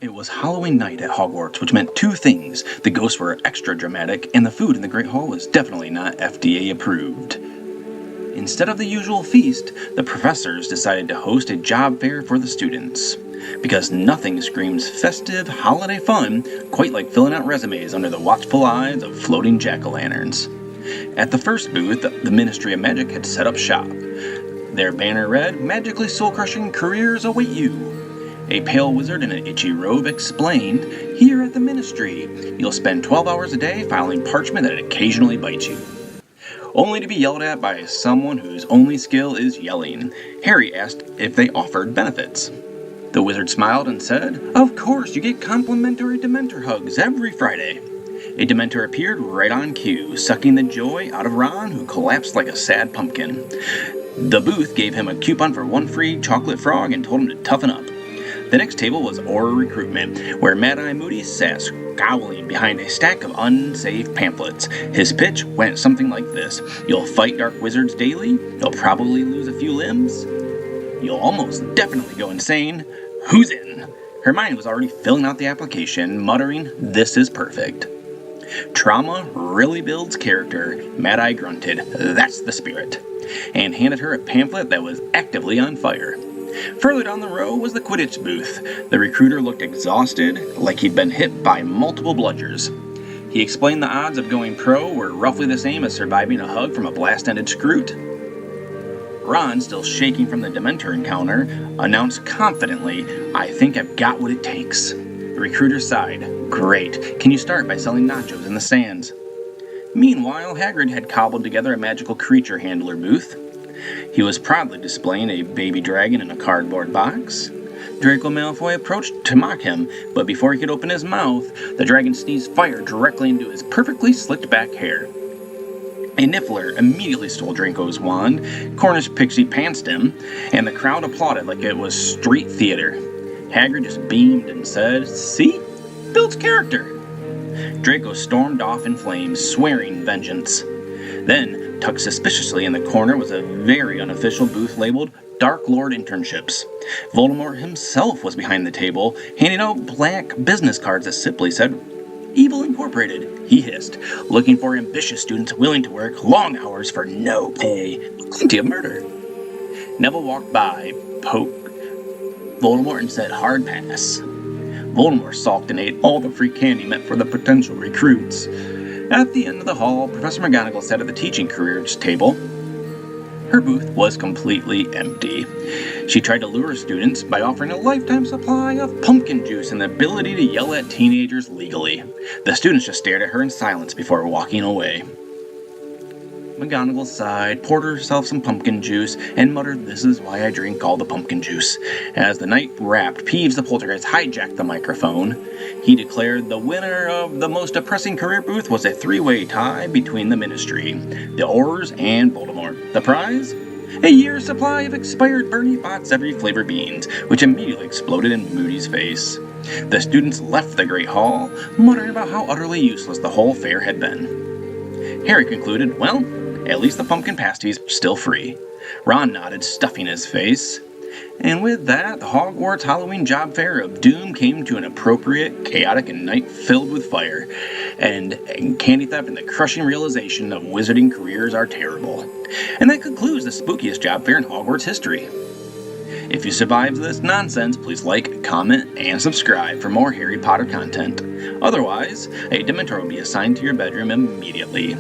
It was Halloween night at Hogwarts, which meant two things. The ghosts were extra dramatic, and the food in the Great Hall was definitely not FDA approved. Instead of the usual feast, the professors decided to host a job fair for the students. Because nothing screams festive, holiday fun quite like filling out resumes under the watchful eyes of floating jack-o'-lanterns. At the first booth, the Ministry of Magic had set up shop. Their banner read, "Magically soul-crushing careers await you." A pale wizard in an itchy robe explained, "Here at the Ministry, you'll spend 12 hours a day filing parchment that occasionally bites you." Only to be yelled at by someone whose only skill is yelling. Harry asked if they offered benefits. The wizard smiled and said, "Of course, you get complimentary Dementor hugs every Friday." A Dementor appeared right on cue, sucking the joy out of Ron, who collapsed like a sad pumpkin. The booth gave him a coupon for one free chocolate frog and told him to toughen up. The next table was Aura Recruitment, where Mad-Eye Moody sat scowling behind a stack of unsafe pamphlets. His pitch went something like this: "You'll fight dark wizards daily, you'll probably lose a few limbs, you'll almost definitely go insane. Who's in?" Hermione was already filling out the application, muttering, "This is perfect." "Trauma really builds character," Mad-Eye grunted. "That's the spirit," and handed her a pamphlet that was actively on fire. Further down the row was the Quidditch booth. The recruiter looked exhausted, like he'd been hit by multiple bludgers. He explained the odds of going pro were roughly the same as surviving a hug from a blast-ended Scroot. Ron, still shaking from the Dementor encounter, announced confidently, "I think I've got what it takes." The recruiter sighed. "Great. Can you start by selling nachos in the stands?" Meanwhile, Hagrid had cobbled together a magical creature handler booth. He was proudly displaying a baby dragon in a cardboard box. Draco Malfoy approached to mock him, but before he could open his mouth, the dragon sneezed fire directly into his perfectly slicked back hair. A Niffler immediately stole Draco's wand, Cornish Pixie pantsed him, and the crowd applauded like it was street theater. Hagrid just beamed and said, "See? Builds character." Draco stormed off in flames, swearing vengeance. Then, tucked suspiciously in the corner was a very unofficial booth labeled Dark Lord Internships. Voldemort himself was behind the table, handing out black business cards that simply said, "Evil Incorporated," he hissed, "looking for ambitious students willing to work long hours for no pay. Plenty of murder." Neville walked by, poked Voldemort and said, "Hard pass." Voldemort sulked and ate all the free candy meant for the potential recruits. At the end of the hall, Professor McGonagall sat at the teaching careers table. Her booth was completely empty. She tried to lure students by offering a lifetime supply of pumpkin juice and the ability to yell at teenagers legally. The students just stared at her in silence before walking away. McGonagall sighed, poured herself some pumpkin juice, and muttered, "This is why I drink all the pumpkin juice." As the night wrapped, Peeves the Poltergeist hijacked the microphone. He declared the winner of the most depressing career booth was a three-way tie between the Ministry, the Aurors, and Voldemort. The prize? A year's supply of expired Bernie Bott's every flavor beans, which immediately exploded in Moody's face. The students left the Great Hall, muttering about how utterly useless the whole fair had been. Harry concluded, "Well, at least the pumpkin pasties are still free." Ron nodded, stuffing his face. And with that, the Hogwarts Halloween Job Fair of Doom came to an appropriate, chaotic night filled with fire, and candy theft and the crushing realization of wizarding careers are terrible. And that concludes the spookiest job fair in Hogwarts history. If you survived this nonsense, please like, comment, and subscribe for more Harry Potter content. Otherwise, a Dementor will be assigned to your bedroom immediately.